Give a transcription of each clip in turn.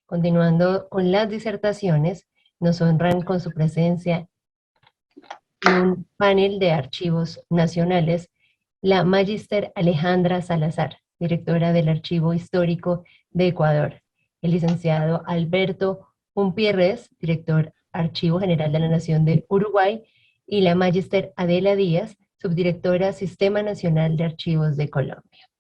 Continuando con las disertaciones, nos honran con su presencia en un panel de archivos nacionales la Magíster Alejandra Salazar, directora del Archivo Histórico de Ecuador, el licenciado Alberto Umpierres, director Archivo General de la Nación de Uruguay, y la Magíster Adela Díaz, subdirectora Sistema Nacional de Archivos de Colombia.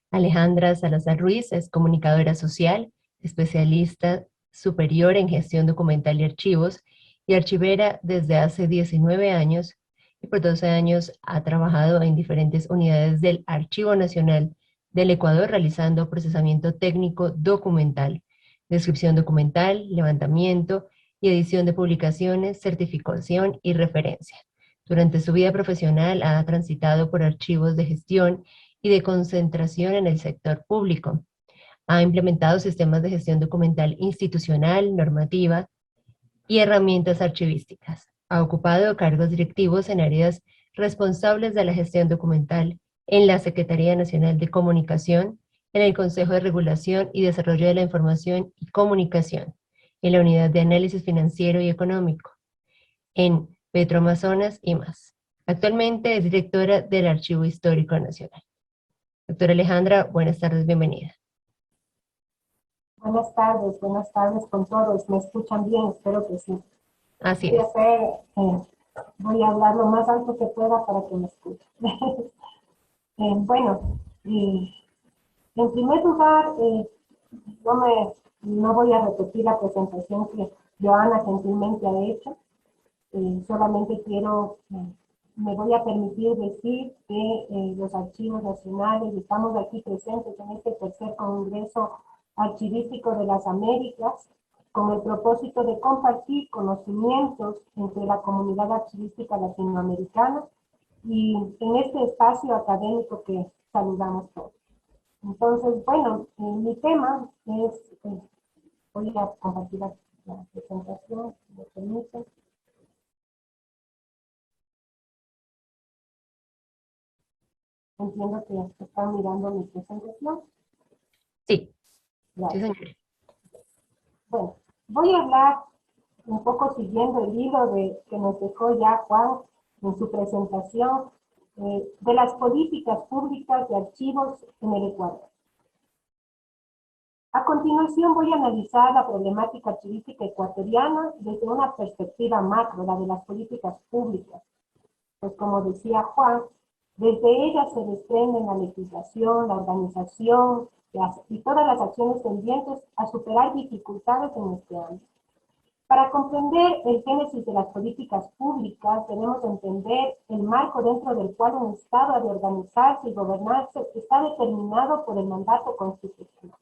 Alejandra Salazar Ruiz es comunicadora social, especialista superior en gestión documental y archivos, y archivera desde hace 19 años, y por 12 años ha trabajado en diferentes unidades del Archivo Nacional del Ecuador, realizando procesamiento técnico documental, descripción documental, levantamiento y edición de publicaciones, certificación y referencia. Durante su vida profesional ha transitado por archivos de gestión y de concentración en el sector público. Ha implementado sistemas de gestión documental institucional, normativa y herramientas archivísticas. Ha ocupado cargos directivos en áreas responsables de la gestión documental en la Secretaría Nacional de Comunicación, en el Consejo de Regulación y Desarrollo de la Información y Comunicación, en la Unidad de Análisis Financiero y Económico, en Petroamazonas y más. Actualmente es directora del Archivo Histórico Nacional. Doctora Alejandra, buenas tardes, bienvenida. Buenas tardes con todos. ¿Me escuchan bien? Espero que sí. Así es. Voy a hablar lo más alto que pueda para que me escuchen. Bueno, en primer lugar, no voy a repetir la presentación que Joana gentilmente ha hecho. Solamente me voy a permitir decir que los archivos nacionales estamos aquí presentes en este tercer Congreso Archivístico de las Américas con el propósito de compartir conocimientos entre la comunidad archivística latinoamericana y en este espacio académico que saludamos todos. Entonces, bueno, mi tema es, voy a compartir la presentación, si me permiten. Entiendo que están mirando mi presentación. Sí, sí, Gracias. señora. Bueno, voy a hablar un poco siguiendo el hilo que nos dejó ya Juan en su presentación de las políticas públicas de archivos en el Ecuador. A continuación voy a analizar la problemática archivística ecuatoriana desde una perspectiva macro, la de las políticas públicas. Pues como decía Juan, desde ellas se desprenden la legislación, la organización y todas las acciones tendientes a superar dificultades en este ámbito. Para comprender el génesis de las políticas públicas, debemos entender el marco dentro del cual un Estado ha de organizarse y gobernarse está determinado por el mandato constitucional,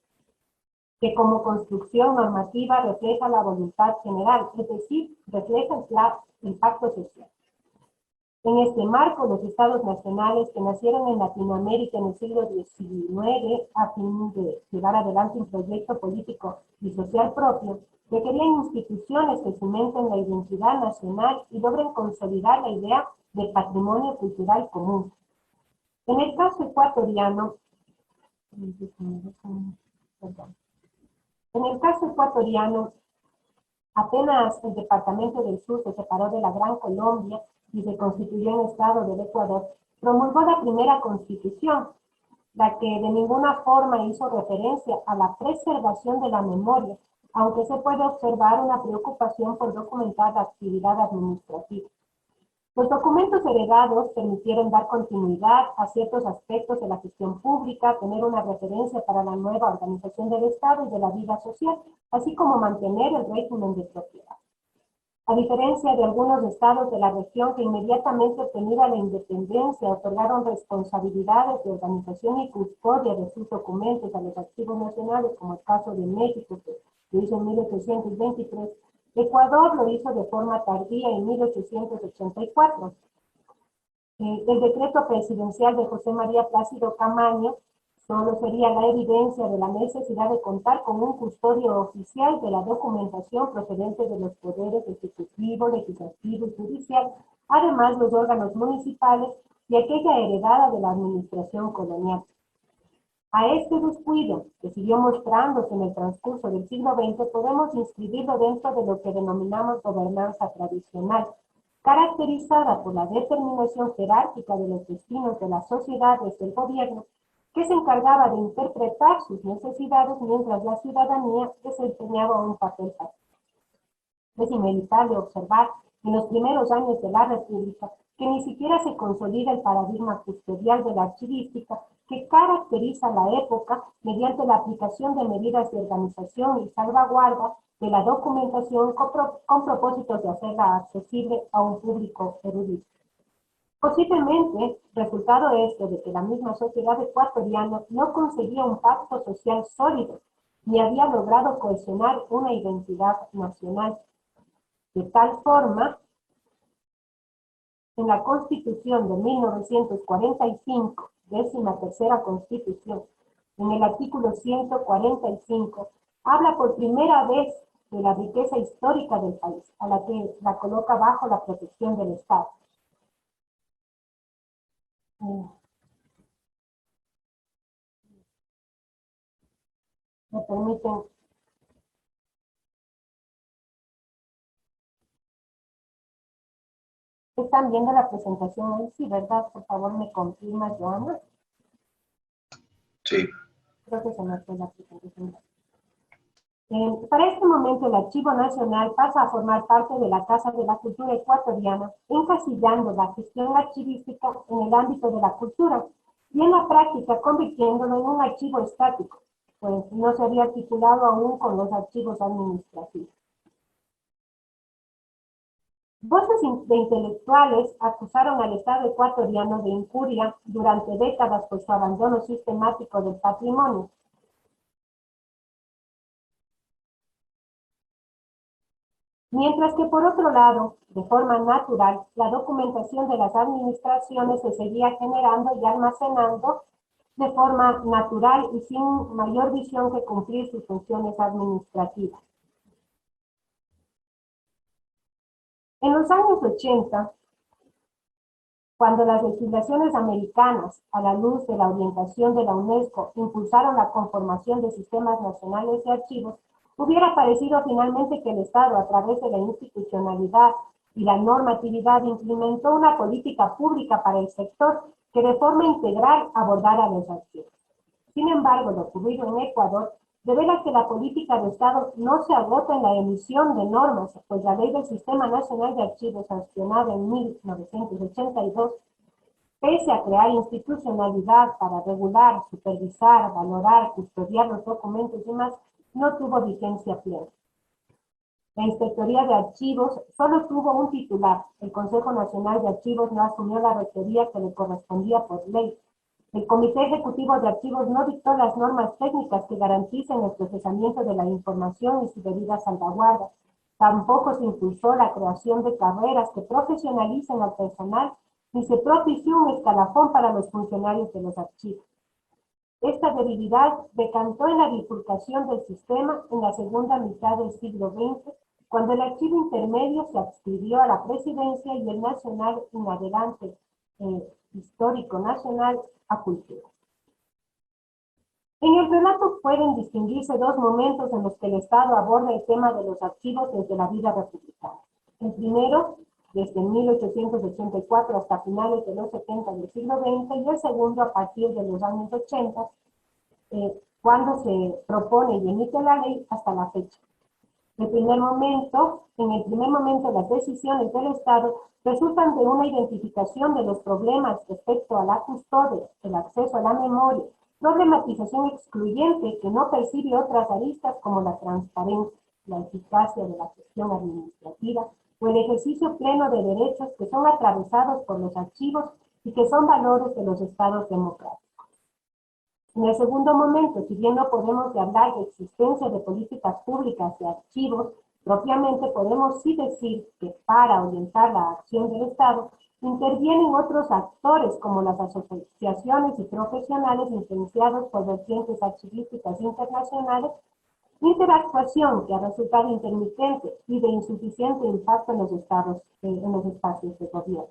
que como construcción normativa refleja la voluntad general, es decir, refleja el pacto social. En este marco, los estados nacionales que nacieron en Latinoamérica en el siglo XIX, a fin de llevar adelante un proyecto político y social propio, requerían instituciones que cimenten la identidad nacional y logren consolidar la idea de patrimonio cultural común. En el caso ecuatoriano, apenas el departamento del sur se separó de la Gran Colombia y se constituyó en Estado del Ecuador, promulgó la primera constitución, la que de ninguna forma hizo referencia a la preservación de la memoria, aunque se puede observar una preocupación por documentar la actividad administrativa. Los documentos heredados permitieron dar continuidad a ciertos aspectos de la gestión pública, tener una referencia para la nueva organización del Estado y de la vida social, así como mantener el régimen de propiedad. A diferencia de algunos estados de la región que inmediatamente obtenida la independencia otorgaron responsabilidades de organización y custodia de sus documentos a los archivos nacionales, como el caso de México, que lo hizo en 1823, Ecuador lo hizo de forma tardía en 1884. El decreto presidencial de José María Plácido Camaño solo sería la evidencia de la necesidad de contar con un custodio oficial de la documentación procedente de los poderes ejecutivo, legislativo y judicial, además los órganos municipales y aquella heredada de la administración colonial. A este descuido, que siguió mostrándose en el transcurso del siglo XX, podemos inscribirlo dentro de lo que denominamos gobernanza tradicional, caracterizada por la determinación jerárquica de los destinos de las sociedades del gobierno, que se encargaba de interpretar sus necesidades mientras la ciudadanía desempeñaba un papel pasivo. Es inevitable observar en los primeros años de la República que ni siquiera se consolida el paradigma custodial de la archivística que caracteriza la época mediante la aplicación de medidas de organización y salvaguarda de la documentación con propósitos de hacerla accesible a un público erudito. Posiblemente, resultado esto de que la misma sociedad ecuatoriana no conseguía un pacto social sólido, ni había logrado cohesionar una identidad nacional. De tal forma, en la Constitución de 1945, 13ª Constitución, en el artículo 145, habla por primera vez de la riqueza histórica del país, a la que la coloca bajo la protección del Estado. Me permiten. Están viendo la presentación ahí, sí, ¿verdad? Por favor, me confirma, Joana. Sí. Creo que se me fue la presentación. Para este momento, el Archivo Nacional pasa a formar parte de la Casa de la Cultura Ecuatoriana, encasillando la gestión archivística en el ámbito de la cultura y en la práctica convirtiéndolo en un archivo estático, pues no se había articulado aún con los archivos administrativos. Voces de intelectuales acusaron al Estado ecuatoriano de incuria durante décadas por su abandono sistemático del patrimonio. Mientras que por otro lado, de forma natural, la documentación de las administraciones se seguía generando y almacenando de forma natural y sin mayor visión que cumplir sus funciones administrativas. En los años 80, cuando las legislaciones americanas, a la luz de la orientación de la UNESCO, impulsaron la conformación de sistemas nacionales de archivos, hubiera parecido finalmente que el Estado, a través de la institucionalidad y la normatividad, implementó una política pública para el sector que de forma integral abordara los archivos. Sin embargo, lo ocurrido en Ecuador revela que la política de Estado no se agota en la emisión de normas, pues la Ley del Sistema Nacional de Archivos, sancionada en 1982, pese a crear institucionalidad para regular, supervisar, valorar, custodiar los documentos y demás, no tuvo vigencia plena. La Inspectoría de Archivos solo tuvo un titular. El Consejo Nacional de Archivos no asumió la rectoría que le correspondía por ley. El Comité Ejecutivo de Archivos no dictó las normas técnicas que garanticen el procesamiento de la información y su debida salvaguarda. Tampoco se impulsó la creación de carreras que profesionalicen al personal, ni se propició un escalafón para los funcionarios de los archivos. Esta debilidad decantó en la bifurcación del sistema en la segunda mitad del siglo XX, cuando el archivo intermedio se adscribió a la presidencia y el nacional en adelante histórico nacional a cultura. En el relato pueden distinguirse dos momentos en los que el Estado aborda el tema de los archivos desde la vida republicana. El primero, desde 1884 hasta finales de los 70 del siglo XX, y el segundo a partir de los años 80, cuando se propone y emite la ley hasta la fecha. En el primer momento, las decisiones del Estado resultan de una identificación de los problemas respecto a la custodia, el acceso a la memoria, problematización excluyente que no percibe otras aristas como la transparencia, la eficacia de la gestión administrativa o el ejercicio pleno de derechos que son atravesados por los archivos y que son valores de los estados democráticos. En el segundo momento, si bien no podemos hablar de existencia de políticas públicas de archivos, propiamente podemos sí decir que para orientar la acción del Estado intervienen otros actores como las asociaciones y profesionales influenciados por vertientes archivísticas internacionales, interactuación que ha resultado intermitente y de insuficiente impacto en los espacios de gobierno.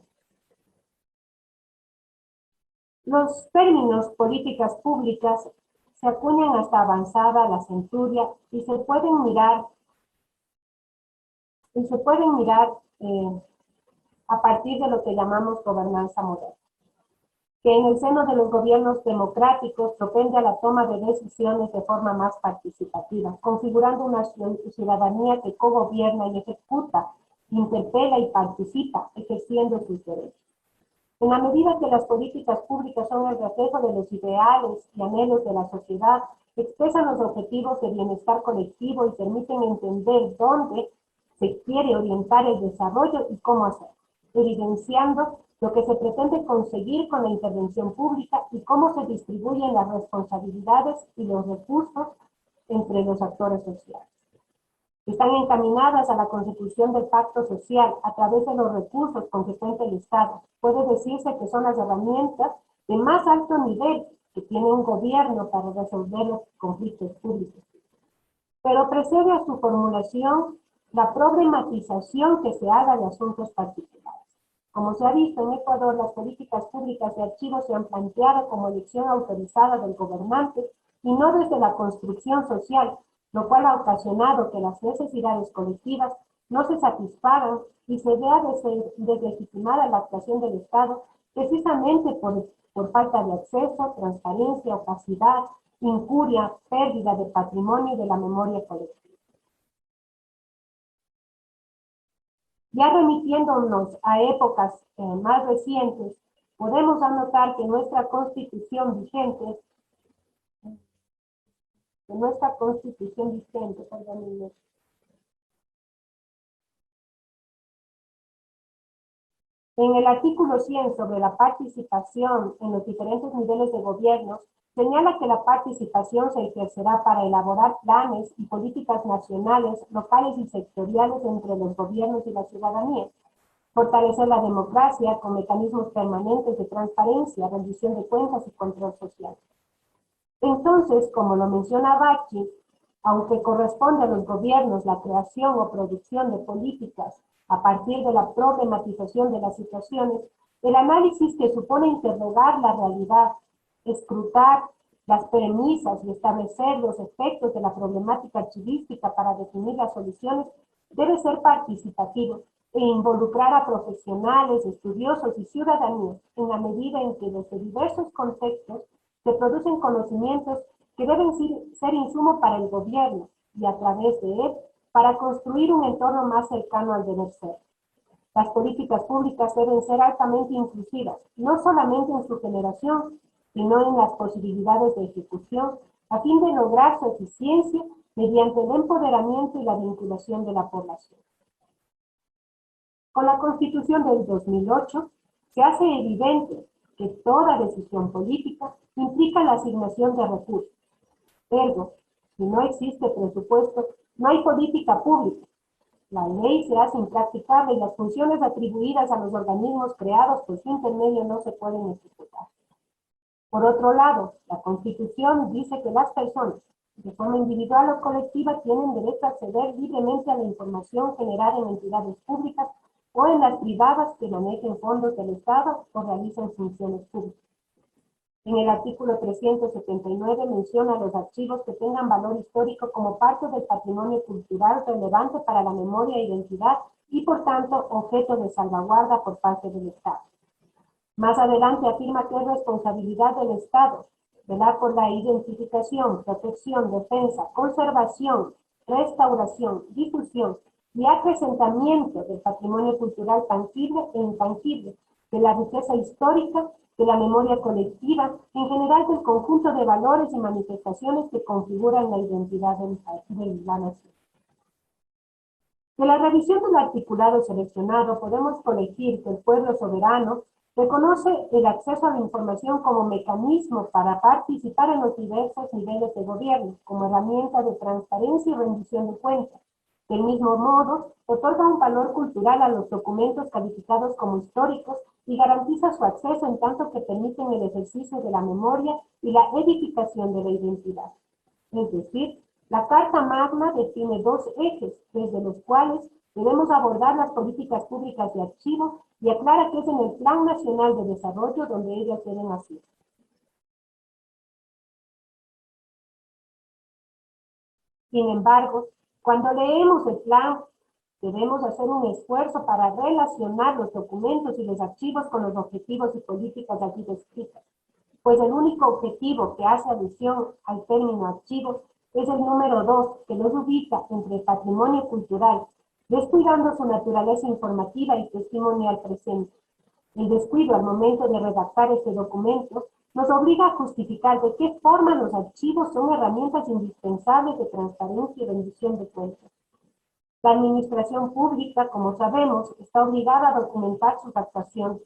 Los términos políticas públicas se acuñan hasta avanzada la centuria y se pueden mirar a partir de lo que llamamos gobernanza moderna, que en el seno de los gobiernos democráticos propende a la toma de decisiones de forma más participativa, configurando una ciudadanía que cogobierna y ejecuta, interpela y participa, ejerciendo sus derechos. En la medida que las políticas públicas son el reflejo de los ideales y anhelos de la sociedad, expresan los objetivos de bienestar colectivo y permiten entender dónde se quiere orientar el desarrollo y cómo hacerlo, evidenciando lo que se pretende conseguir con la intervención pública y cómo se distribuyen las responsabilidades y los recursos entre los actores sociales. Están encaminadas a la consecución del pacto social a través de los recursos con que cuenta el Estado. Puede decirse que son las herramientas de más alto nivel que tiene un gobierno para resolver los conflictos públicos. Pero precede a su formulación la problematización que se haga de asuntos particulares. Como se ha visto en Ecuador, las políticas públicas de archivos se han planteado como elección autorizada del gobernante y no desde la construcción social, lo cual ha ocasionado que las necesidades colectivas no se satisfagan y se vea deslegitimada la actuación del Estado precisamente por falta de acceso, transparencia, opacidad, incuria, pérdida de patrimonio y de la memoria colectiva. Ya remitiéndonos a épocas más recientes, podemos anotar que nuestra constitución vigente, perdónenme, en el artículo 100 sobre la participación en los diferentes niveles de gobierno, señala que la participación se ejercerá para elaborar planes y políticas nacionales, locales y sectoriales entre los gobiernos y la ciudadanía, fortalecer la democracia con mecanismos permanentes de transparencia, rendición de cuentas y control social. Entonces, como lo menciona Bacci, aunque corresponde a los gobiernos la creación o producción de políticas a partir de la problematización de las situaciones, el análisis que supone interrogar la realidad, escrutar las premisas y establecer los efectos de la problemática archivística para definir las soluciones, debe ser participativo e involucrar a profesionales, estudiosos y ciudadanos en la medida en que desde diversos contextos se producen conocimientos que deben ser insumo para el gobierno y a través de él para construir un entorno más cercano al deber ser. Las políticas públicas deben ser altamente inclusivas, no solamente en su generación, sino en las posibilidades de ejecución, a fin de lograr su eficiencia mediante el empoderamiento y la vinculación de la población. Con la Constitución del 2008, se hace evidente que toda decisión política implica la asignación de recursos. Ergo, si no existe presupuesto, no hay política pública. La ley se hace impracticable y las funciones atribuidas a los organismos creados por su intermedio no se pueden ejecutar. Por otro lado, la Constitución dice que las personas, de forma individual o colectiva, tienen derecho a acceder libremente a la información generada en entidades públicas o en las privadas que manejen fondos del Estado o realicen funciones públicas. En el artículo 379 menciona los archivos que tengan valor histórico como parte del patrimonio cultural relevante para la memoria e identidad y, por tanto, objeto de salvaguarda por parte del Estado. Más adelante afirma que es responsabilidad del Estado velar por la identificación, protección, defensa, conservación, restauración, difusión y acrecentamiento del patrimonio cultural tangible e intangible, de la riqueza histórica, de la memoria colectiva, en general del conjunto de valores y manifestaciones que configuran la identidad de la nación. De la revisión del articulado seleccionado podemos colegir que el pueblo soberano reconoce el acceso a la información como mecanismo para participar en los diversos niveles de gobierno, como herramienta de transparencia y rendición de cuentas. Del mismo modo, otorga un valor cultural a los documentos calificados como históricos y garantiza su acceso en tanto que permiten el ejercicio de la memoria y la edificación de la identidad. Es decir, la Carta Magna define dos ejes desde los cuales debemos abordar las políticas públicas de archivo y aclara que es en el Plan Nacional de Desarrollo donde ellas deben asistir. Sin embargo, cuando leemos el plan, debemos hacer un esfuerzo para relacionar los documentos y los archivos con los objetivos y políticas allí descritas, pues el único objetivo que hace alusión al término archivos es el número 2, que los ubica entre patrimonio cultural, descuidando su naturaleza informativa y testimonial presente. El descuido al momento de redactar este documento nos obliga a justificar de qué forma los archivos son herramientas indispensables de transparencia y rendición de cuentas. La administración pública, como sabemos, está obligada a documentar sus actuaciones.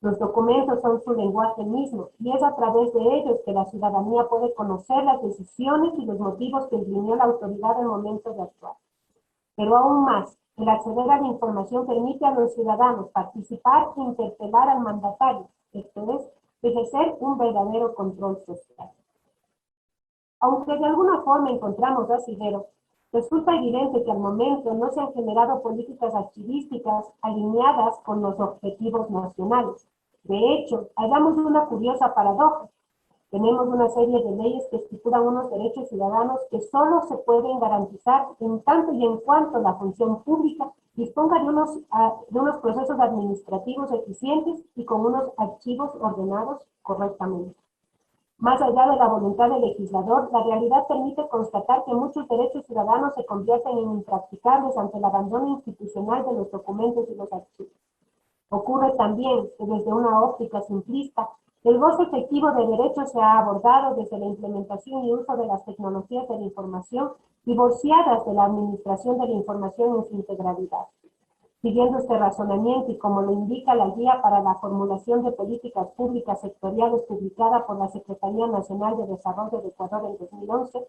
Los documentos son su lenguaje mismo, y es a través de ellos que la ciudadanía puede conocer las decisiones y los motivos que imprimió la autoridad al momento de actuar. Pero aún más, el acceder a la información permite a los ciudadanos participar e interpelar al mandatario, esto es, ejercer un verdadero control social. Aunque de alguna forma encontramos asidero, resulta evidente que al momento no se han generado políticas archivísticas alineadas con los objetivos nacionales. De hecho, hallamos una curiosa paradoja. Tenemos una serie de leyes que estipulan unos derechos ciudadanos que solo se pueden garantizar en tanto y en cuanto la función pública disponga de unos procesos administrativos eficientes y con unos archivos ordenados correctamente. Más allá de la voluntad del legislador, la realidad permite constatar que muchos derechos ciudadanos se convierten en impracticables ante el abandono institucional de los documentos y los archivos. Ocurre también que desde una óptica simplista, el goce efectivo de derechos se ha abordado desde la implementación y uso de las tecnologías de la información, divorciadas de la administración de la información en su integralidad. Siguiendo este razonamiento y como lo indica la Guía para la Formulación de Políticas Públicas Sectoriales publicada por la Secretaría Nacional de Desarrollo de Ecuador en 2011,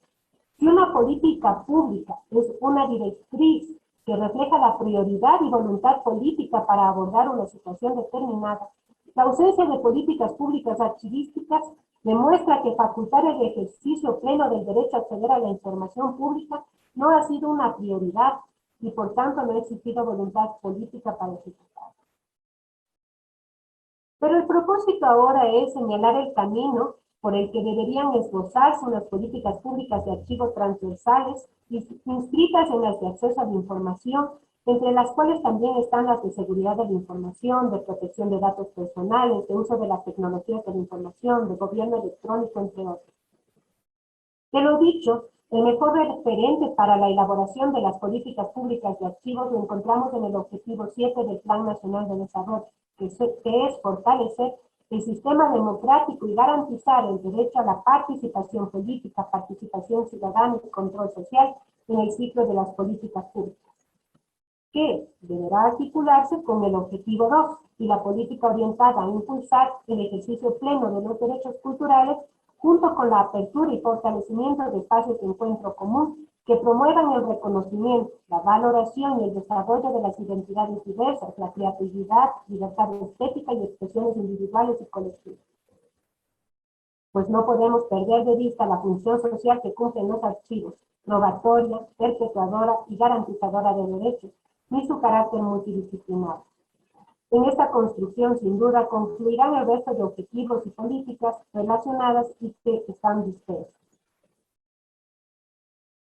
si una política pública es una directriz que refleja la prioridad y voluntad política para abordar una situación determinada, la ausencia de políticas públicas archivísticas demuestra que facultar el ejercicio pleno del derecho a acceder a la información pública no ha sido una prioridad y por tanto no ha existido voluntad política para ejecutarlo. Pero el propósito ahora es señalar el camino por el que deberían esbozarse unas políticas públicas de archivos transversales inscritas en las de acceso a la información, entre las cuales también están las de seguridad de la información, de protección de datos personales, de uso de las tecnologías de la información, de gobierno electrónico, entre otros. De lo dicho, el mejor referente para la elaboración de las políticas públicas de archivos lo encontramos en el objetivo 7 del Plan Nacional de Desarrollo, que es fortalecer el sistema democrático y garantizar el derecho a la participación política, participación ciudadana y control social en el ciclo de las políticas públicas, que deberá articularse con el objetivo 2 y la política orientada a impulsar el ejercicio pleno de los derechos culturales junto con la apertura y fortalecimiento de espacios de encuentro común que promuevan el reconocimiento, la valoración y el desarrollo de las identidades diversas, la creatividad, libertad estética y expresiones individuales y colectivas. Pues no podemos perder de vista la función social que cumplen los archivos, probatoria, perpetuadora y garantizadora de derechos, ni su carácter multidisciplinar. En esta construcción, sin duda, confluirán el resto de objetivos y políticas relacionadas y que están dispersas.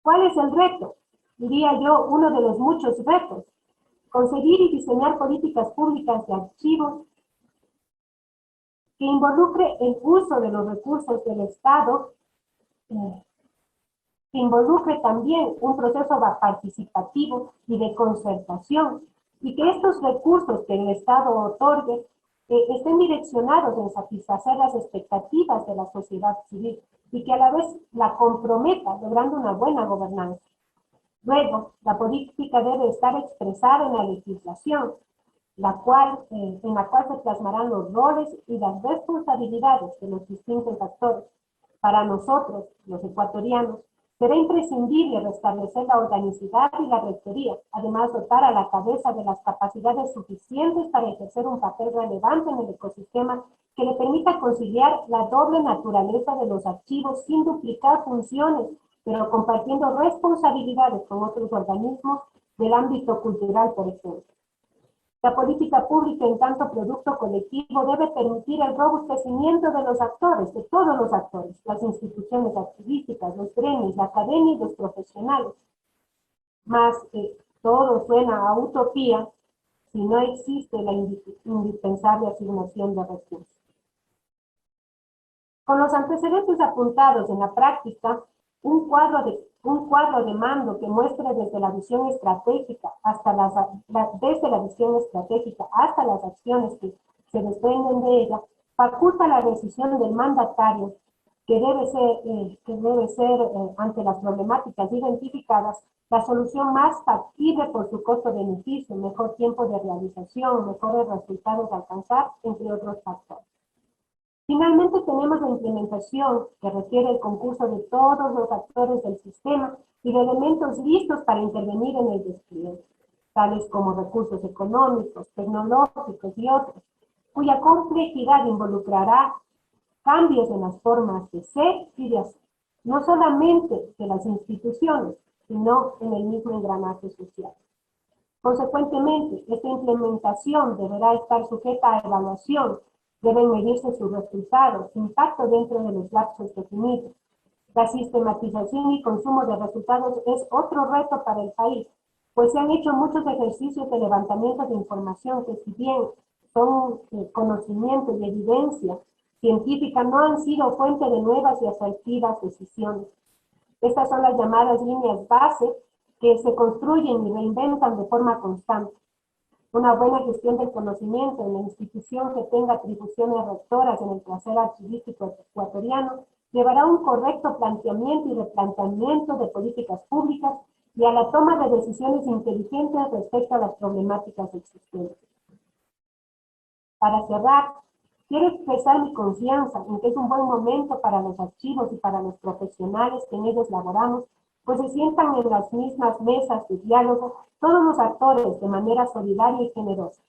¿Cuál es el reto? Diría yo, uno de los muchos retos. Conseguir y diseñar políticas públicas de archivos que involucre el uso de los recursos del Estado, que involucre también un proceso participativo y de concertación, y que estos recursos que el Estado otorgue estén direccionados en satisfacer las expectativas de la sociedad civil y que a la vez la comprometa logrando una buena gobernanza. Luego, la política debe estar expresada en la legislación, en la cual se plasmarán los roles y las responsabilidades de los distintos actores. Para nosotros, los ecuatorianos, será imprescindible restablecer la organicidad y la rectoría, además dotar a la cabeza de las capacidades suficientes para ejercer un papel relevante en el ecosistema que le permita conciliar la doble naturaleza de los archivos sin duplicar funciones, pero compartiendo responsabilidades con otros organismos del ámbito cultural, por ejemplo. La política pública, en tanto producto colectivo, debe permitir el robustecimiento de los actores, de todos los actores, las instituciones archivísticas, los gremios, la academia y los profesionales. Más todo suena a utopía si no existe la indispensable asignación de recursos. Con los antecedentes apuntados en la práctica, un cuadro de mando que muestre desde la visión estratégica hasta desde la visión estratégica hasta las acciones que se desprenden de ella, faculta la decisión del mandatario que debe ser ante las problemáticas identificadas la solución más factible por su costo-beneficio, mejor tiempo de realización, mejores resultados a alcanzar, entre otros factores. Finalmente tenemos la implementación que requiere el concurso de todos los actores del sistema y de elementos listos para intervenir en el despliegue, tales como recursos económicos, tecnológicos y otros, cuya complejidad involucrará cambios en las formas de ser y de hacer, no solamente de las instituciones, sino en el mismo engranaje social. Consecuentemente, esta implementación deberá estar sujeta a evaluación. Deben medirse sus resultados, su impacto dentro de los lapsos definidos. La sistematización y consumo de resultados es otro reto para el país, pues se han hecho muchos ejercicios de levantamiento de información que, si bien son conocimiento y evidencia científica, no han sido fuente de nuevas y asertivas decisiones. Estas son las llamadas líneas base que se construyen y reinventan de forma constante. Una buena gestión del conocimiento en la institución que tenga atribuciones rectoras en el quehacer archivístico ecuatoriano llevará a un correcto planteamiento y replanteamiento de políticas públicas y a la toma de decisiones inteligentes respecto a las problemáticas existentes. Para cerrar, quiero expresar mi confianza en que es un buen momento para los archivos y para los profesionales que en ellos laboramos, pues se sientan en las mismas mesas de diálogo todos los actores de manera solidaria y generosa.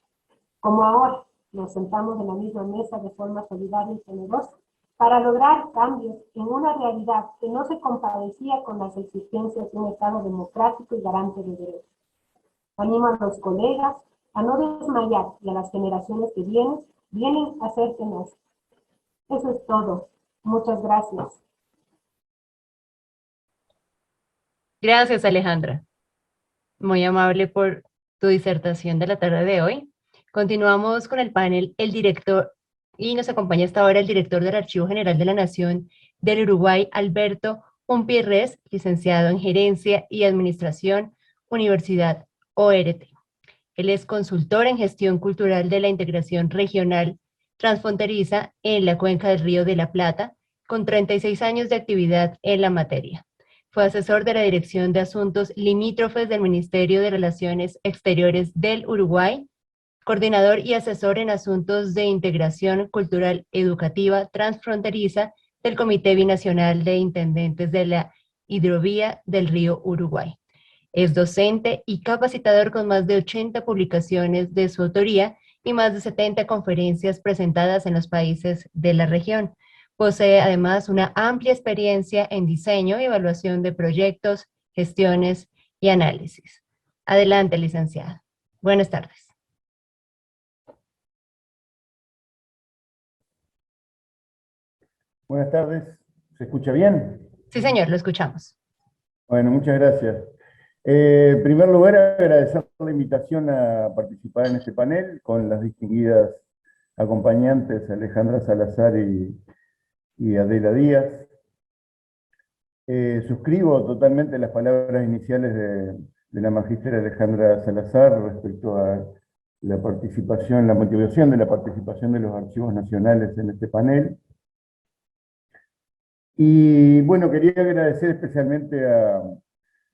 Como ahora nos sentamos en la misma mesa de forma solidaria y generosa para lograr cambios en una realidad que no se compadecía con las exigencias de un Estado democrático y garante de derechos. Animo a los colegas a no desmayar y a las generaciones que vienen a ser tenaces. Eso es todo. Muchas gracias. Gracias, Alejandra. Muy amable por tu disertación de la tarde de hoy. Continuamos con el panel, el director, y nos acompaña hasta ahora el director del Archivo General de la Nación del Uruguay, Alberto Umpierrez, licenciado en Gerencia y Administración, Universidad ORT. Él es consultor en gestión cultural de la integración regional transfronteriza en la cuenca del Río de la Plata, con 36 años de actividad en la materia. Fue asesor de la Dirección de Asuntos Limítrofes del Ministerio de Relaciones Exteriores del Uruguay, coordinador y asesor en asuntos de integración cultural educativa transfronteriza del Comité Binacional de Intendentes de la Hidrovía del Río Uruguay. Es docente y capacitador con más de 80 publicaciones de su autoría y más de 70 conferencias presentadas en los países de la región. Posee además una amplia experiencia en diseño y evaluación de proyectos, gestiones y análisis. Adelante, licenciada. Buenas tardes. Buenas tardes. ¿Se escucha bien? Sí, señor, lo escuchamos. Bueno, muchas gracias. En primer lugar, agradecer la invitación a participar en este panel con las distinguidas acompañantes Alejandra Salazar y Adela Díaz. Suscribo totalmente las palabras iniciales de la magíster Alejandra Salazar respecto a la participación, la motivación de la participación de los archivos nacionales en este panel. Y bueno, quería agradecer especialmente a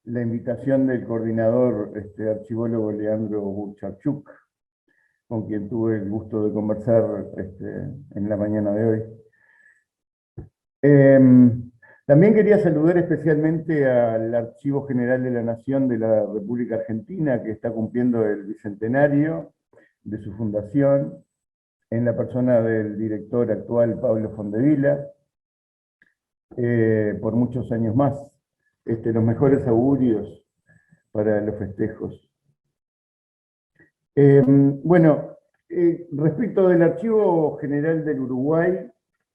la invitación del coordinador archivólogo Leandro Burcharchuk, con quien tuve el gusto de conversar en la mañana de hoy. También quería saludar especialmente al Archivo General de la Nación de la República Argentina, que está cumpliendo el bicentenario de su fundación, en la persona del director actual Pablo Fondevila, por muchos años más. Los mejores augurios para los festejos. Bueno, respecto del Archivo General del Uruguay,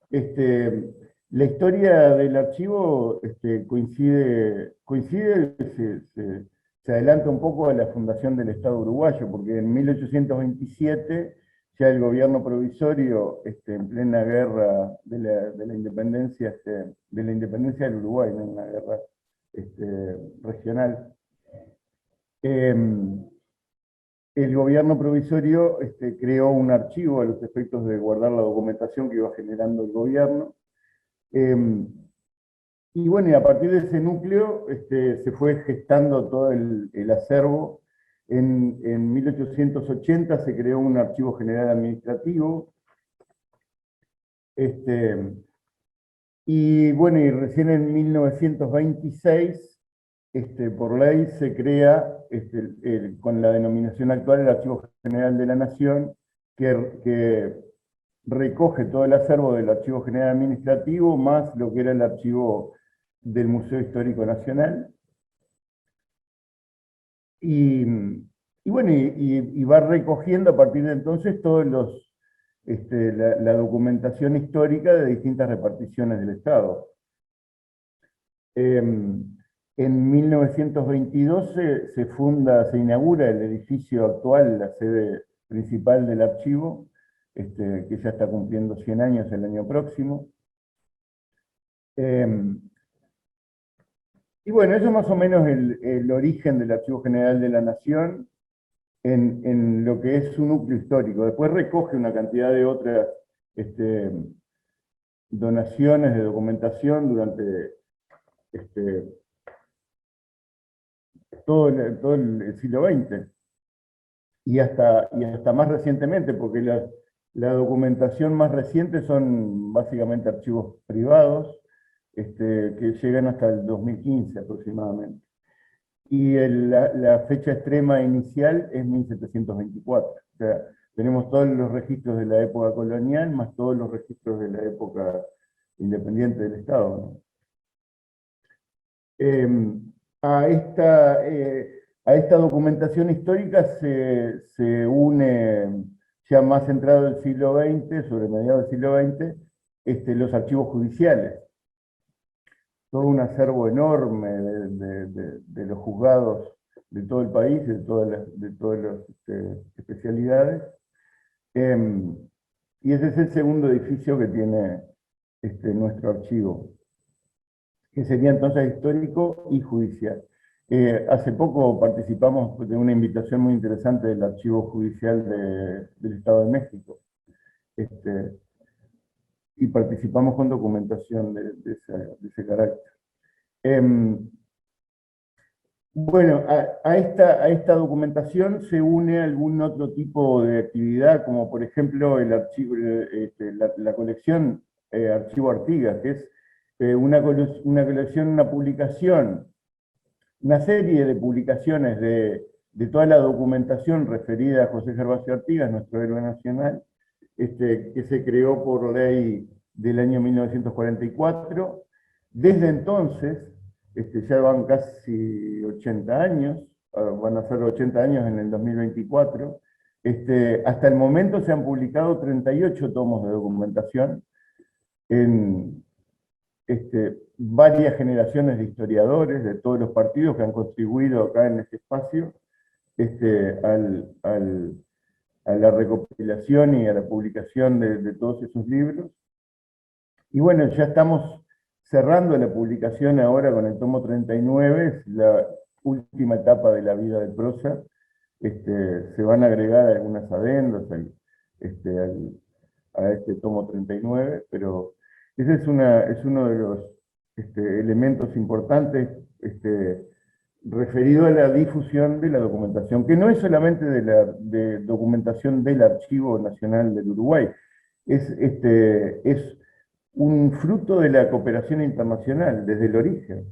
la historia del archivo se adelanta un poco a la fundación del Estado uruguayo, porque en 1827 ya el gobierno provisorio, en plena guerra de la independencia, del Uruguay, ¿no? Una guerra regional. El gobierno provisorio creó un archivo a los efectos de guardar la documentación que iba generando el gobierno. Y bueno, y a partir de ese núcleo se fue gestando todo el acervo. En 1880 se creó un archivo general administrativo. Y bueno, y recién en 1926 por ley se crea, con la denominación actual, el Archivo General de la Nación, que recoge todo el acervo del Archivo General Administrativo, más lo que era el archivo del Museo Histórico Nacional. Y bueno, y va recogiendo a partir de entonces todos la documentación histórica de distintas reparticiones del Estado. En 1922 se inaugura el edificio actual, la sede principal del archivo, que ya está cumpliendo 100 años el año próximo. Y bueno, eso es más o menos el origen del Archivo General de la Nación en lo que es su núcleo histórico. Después recoge una cantidad de otras donaciones de documentación durante todo el siglo XX, y hasta más recientemente, porque la documentación más reciente son básicamente archivos privados, que llegan hasta el 2015 aproximadamente. Y la fecha extrema inicial es 1724. O sea, tenemos todos los registros de la época colonial, más todos los registros de la época independiente del Estado, ¿no? A esta documentación histórica se une, ya más entrado el siglo XX, sobre mediados del siglo XX, los archivos judiciales. Todo un acervo enorme de los juzgados de todo el país, de todas las especialidades. Y ese es el segundo edificio que tiene nuestro archivo, que sería entonces histórico y judicial. Hace poco participamos de una invitación muy interesante del Archivo Judicial del Estado de México, y participamos con documentación de ese carácter. Bueno, a esta documentación se une algún otro tipo de actividad, como por ejemplo el archivo, la colección Archivo Artigas, que es una colección, una publicación, una serie de publicaciones de toda la documentación referida a José Gervasio Artigas, nuestro héroe nacional, que se creó por ley del año 1944. Desde entonces, ya van casi 80 años, van a ser 80 años en el 2024, hasta el momento se han publicado 38 tomos de documentación en varias generaciones de historiadores de todos los partidos que han contribuido acá en este espacio a la recopilación y a la publicación de todos esos libros. Y bueno, ya estamos cerrando la publicación ahora con el tomo 39, es la última etapa de la vida de Prosa. Se van a agregar algunas adendas a este tomo 39, pero ese es uno de los elementos importantes referido a la difusión de la documentación, que no es solamente de documentación del Archivo Nacional del Uruguay, es un fruto de la cooperación internacional desde el origen.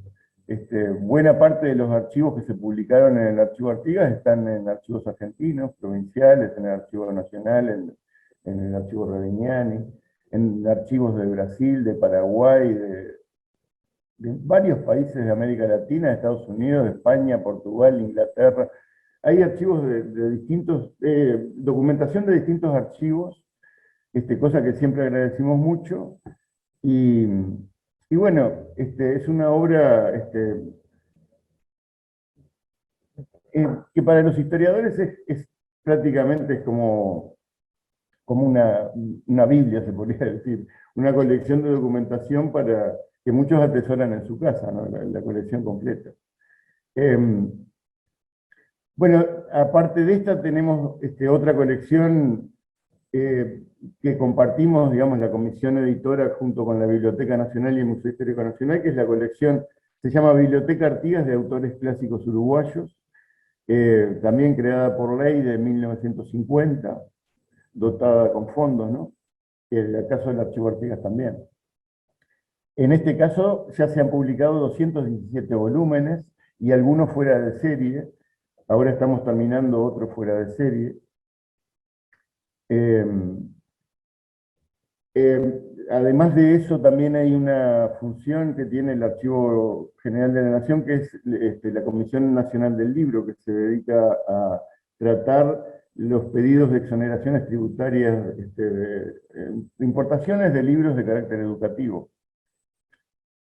Buena parte de los archivos que se publicaron en el Archivo Artigas están en archivos argentinos, provinciales, en el Archivo Nacional, en el Archivo Ravignani, en archivos de Brasil, de Paraguay, de varios países de América Latina, de Estados Unidos, de España, Portugal, Inglaterra. hay archivos de distintos, documentación de distintos archivos, cosa que siempre agradecimos mucho, y, y bueno, es una obra que para los historiadores es prácticamente es como una Biblia, se podría decir, una colección de documentación para que muchos atesoran en su casa, ¿no? La colección completa. Bueno, aparte de esta tenemos otra colección que compartimos, digamos, la comisión editora junto con la Biblioteca Nacional y el Museo Histórico Nacional, que es la colección, se llama Biblioteca Artigas de Autores Clásicos Uruguayos, también creada por ley de 1950, dotada con fondos, ¿no? En el caso del Archivo Artigas también. En este caso ya se han publicado 217 volúmenes y algunos fuera de serie. Ahora estamos terminando otro fuera de serie. Además de eso, también hay una función que tiene el Archivo General de la Nación, que es la Comisión Nacional del Libro, que se dedica a tratar los pedidos de exoneraciones tributarias, de importaciones de libros de carácter educativo.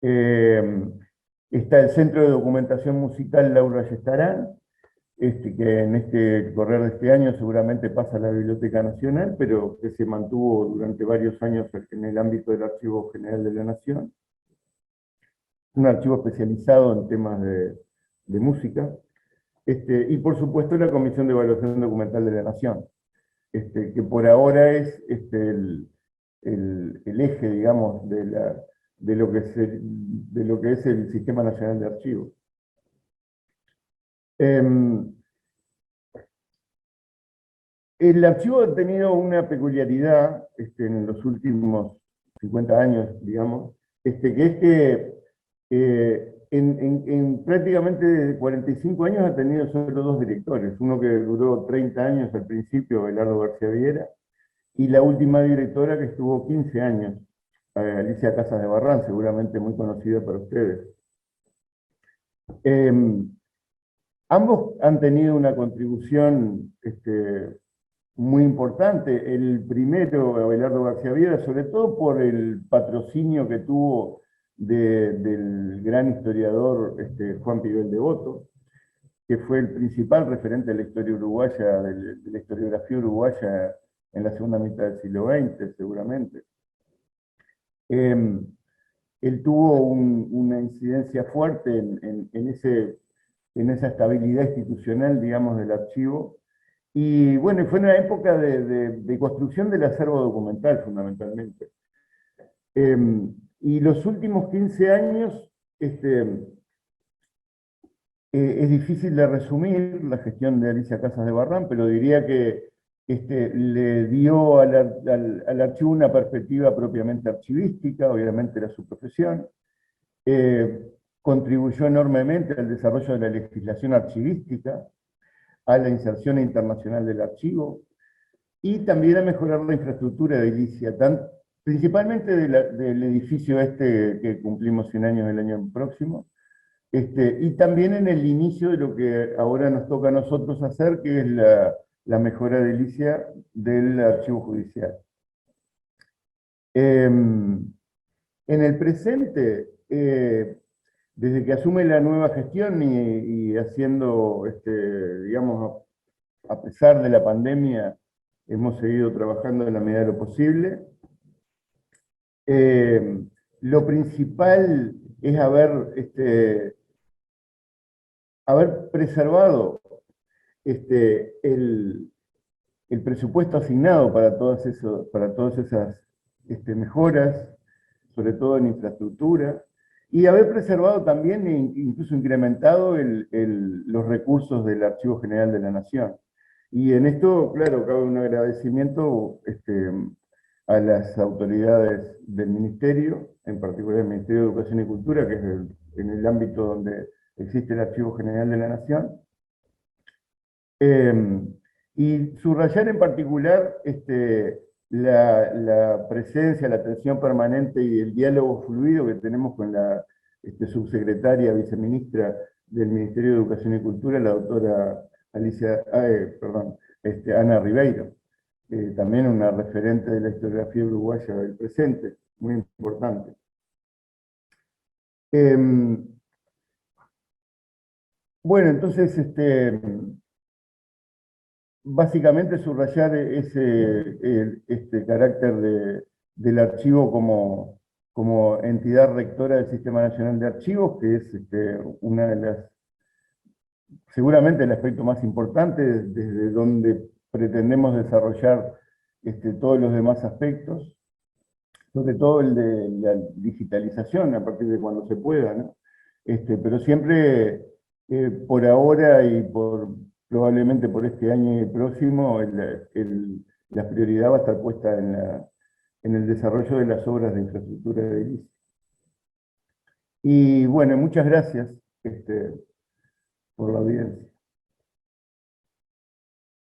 Está el Centro de Documentación Musical Laura Ayestarán, que en este correr de este año seguramente pasa a la Biblioteca Nacional, pero que se mantuvo durante varios años en el ámbito del Archivo General de la Nación. Un archivo especializado en temas de música. Y por supuesto la Comisión de Evaluación Documental de la Nación, que por ahora es el eje, digamos, de lo que es el Sistema Nacional de Archivos. El archivo ha tenido una peculiaridad en los últimos 50 años, digamos, que en prácticamente 45 años ha tenido solo dos directores, uno que duró 30 años al principio, Belardo García Viera, y la última directora que estuvo 15 años, Alicia Casas de Barrán, seguramente muy conocida para ustedes. Ambos han tenido una contribución muy importante. El primero, Abelardo García Viera, sobre todo por el patrocinio que tuvo del gran historiador Juan Pibel Devoto, que fue el principal referente de la historia uruguaya, de la historiografía uruguaya en la segunda mitad del siglo XX, seguramente. Él tuvo una incidencia fuerte en esa estabilidad institucional, digamos, del archivo. Y bueno, fue una época de construcción del acervo documental, fundamentalmente. Y los últimos 15 años, es difícil de resumir la gestión de Alicia Casas de Barrán, pero diría que le dio al archivo una perspectiva propiamente archivística, obviamente era su profesión. Contribuyó enormemente al desarrollo de la legislación archivística, a la inserción internacional del archivo, y también a mejorar la infraestructura de edilicia, principalmente del edificio que cumplimos 100 años el año próximo, y también en el inicio de lo que ahora nos toca a nosotros hacer, que es la mejora de edilicia del archivo judicial. En el presente, desde que asume la nueva gestión y haciendo, digamos, a pesar de la pandemia, hemos seguido trabajando en la medida de lo posible. Lo principal es haber preservado el presupuesto asignado para todas esas mejoras, sobre todo en infraestructura, y haber preservado también e incluso incrementado los recursos del Archivo General de la Nación. Y en esto, claro, cabe un agradecimiento a las autoridades del Ministerio, en particular el Ministerio de Educación y Cultura, que es en el ámbito donde existe el Archivo General de la Nación. Y subrayar en particular la presencia, la atención permanente y el diálogo fluido que tenemos con la subsecretaria, viceministra del Ministerio de Educación y Cultura, la doctora Ana Ribeiro, también una referente de la historiografía uruguaya del presente, muy importante. Bueno, entonces, básicamente subrayar este carácter del archivo como entidad rectora del Sistema Nacional de Archivos, que es una de las, seguramente el aspecto más importante desde donde pretendemos desarrollar todos los demás aspectos, sobre todo el de la digitalización a partir de cuando se pueda, ¿no? Pero siempre por ahora y probablemente por este año y el próximo, la prioridad va a estar puesta en el desarrollo de las obras de infraestructura de edilicia. Y bueno, muchas gracias por la audiencia.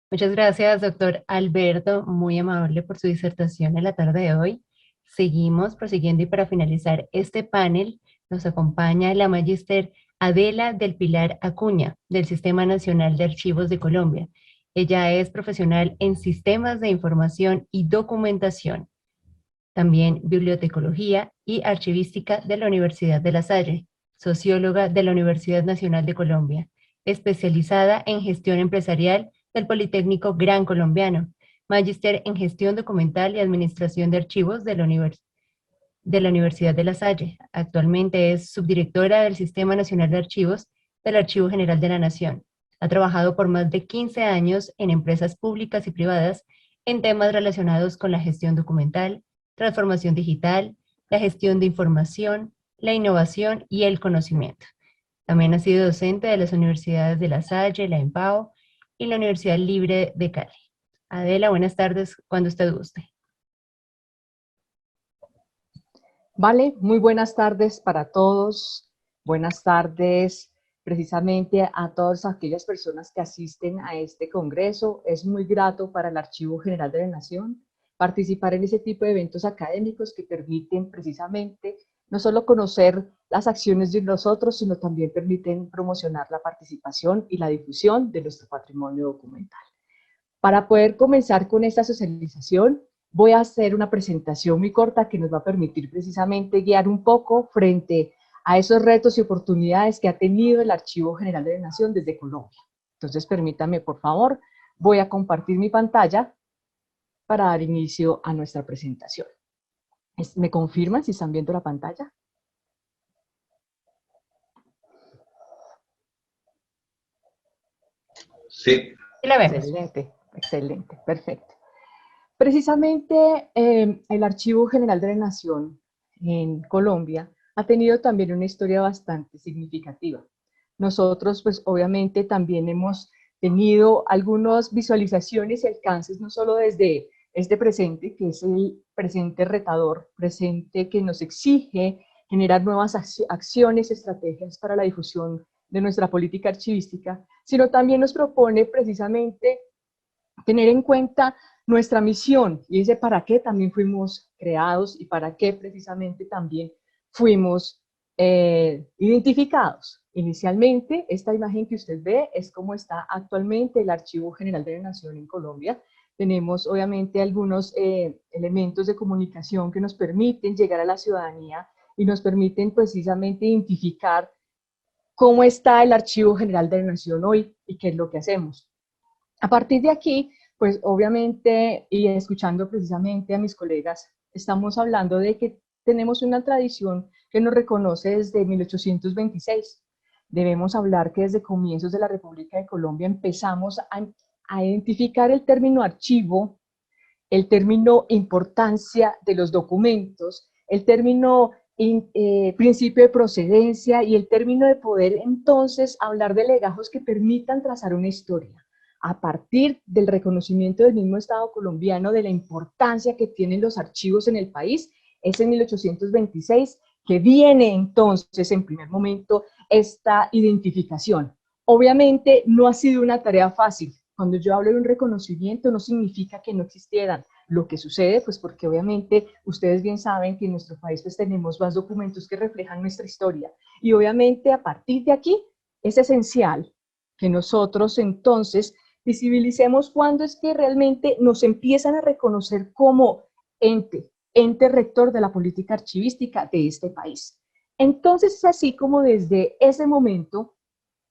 Muchas gracias, doctor Alberto, muy amable por su disertación en la tarde de hoy. Seguimos prosiguiendo y para finalizar este panel nos acompaña la magíster Adela del Pilar Acuña, del Sistema Nacional de Archivos de Colombia. Ella es profesional en Sistemas de Información y Documentación, también Bibliotecología y Archivística de la Universidad de La Salle, socióloga de la Universidad Nacional de Colombia, especializada en gestión empresarial del Politécnico Gran Colombiano, magíster en gestión documental y administración de archivos de la Universidad de La Salle. Actualmente es subdirectora del Sistema Nacional de Archivos del Archivo General de la Nación. Ha trabajado por más de 15 años en empresas públicas y privadas en temas relacionados con la gestión documental, transformación digital, la gestión de información, la innovación y el conocimiento. También ha sido docente de las universidades de La Salle, la EMPAO y la Universidad Libre de Cali. Adela, buenas tardes, cuando usted guste. Vale, muy buenas tardes para todos. Buenas tardes precisamente a todas aquellas personas que asisten a este congreso. Es muy grato para el Archivo General de la Nación participar en ese tipo de eventos académicos que permiten precisamente no solo conocer las acciones de nosotros, sino también permiten promocionar la participación y la difusión de nuestro patrimonio documental. Para poder comenzar con esta socialización, voy a hacer una presentación muy corta que nos va a permitir precisamente guiar un poco frente a esos retos y oportunidades que ha tenido el Archivo General de la Nación desde Colombia. Entonces, permítanme, por favor, voy a compartir mi pantalla para dar inicio a nuestra presentación. ¿Me confirman si están viendo la pantalla? Sí. Sí la vemos. Excelente, excelente, perfecto. Precisamente el Archivo General de la Nación en Colombia ha tenido también una historia bastante significativa. Nosotros, pues obviamente también hemos tenido algunas visualizaciones y alcances, no solo desde este presente, que es el presente retador, presente que nos exige generar nuevas acciones, estrategias para la difusión de nuestra política archivística, sino también nos propone precisamente tener en cuenta nuestra misión y ese para qué también fuimos creados y para qué precisamente también fuimos identificados. Inicialmente, esta imagen que usted ve es cómo está actualmente el Archivo General de la Nación en Colombia. Tenemos obviamente algunos elementos de comunicación que nos permiten llegar a la ciudadanía y nos permiten precisamente identificar cómo está el Archivo General de la Nación hoy y qué es lo que hacemos. A partir de aquí, pues obviamente, y escuchando precisamente a mis colegas, estamos hablando de que tenemos una tradición que nos reconoce desde 1826. Debemos hablar que desde comienzos de la República de Colombia empezamos a identificar el término archivo, el término importancia de los documentos, el término principio de procedencia y el término de poder entonces hablar de legajos que permitan trazar una historia. A partir del reconocimiento del mismo Estado colombiano de la importancia que tienen los archivos en el país, es en 1826 que viene entonces en primer momento esta identificación. Obviamente no ha sido una tarea fácil. Cuando yo hablo de un reconocimiento no significa que no existieran. Lo que sucede, pues porque obviamente ustedes bien saben que en nuestro país pues tenemos más documentos que reflejan nuestra historia. Y obviamente a partir de aquí es esencial que nosotros entonces visibilicemos cuándo es que realmente nos empiezan a reconocer como ente rector de la política archivística de este país. Entonces es así como desde ese momento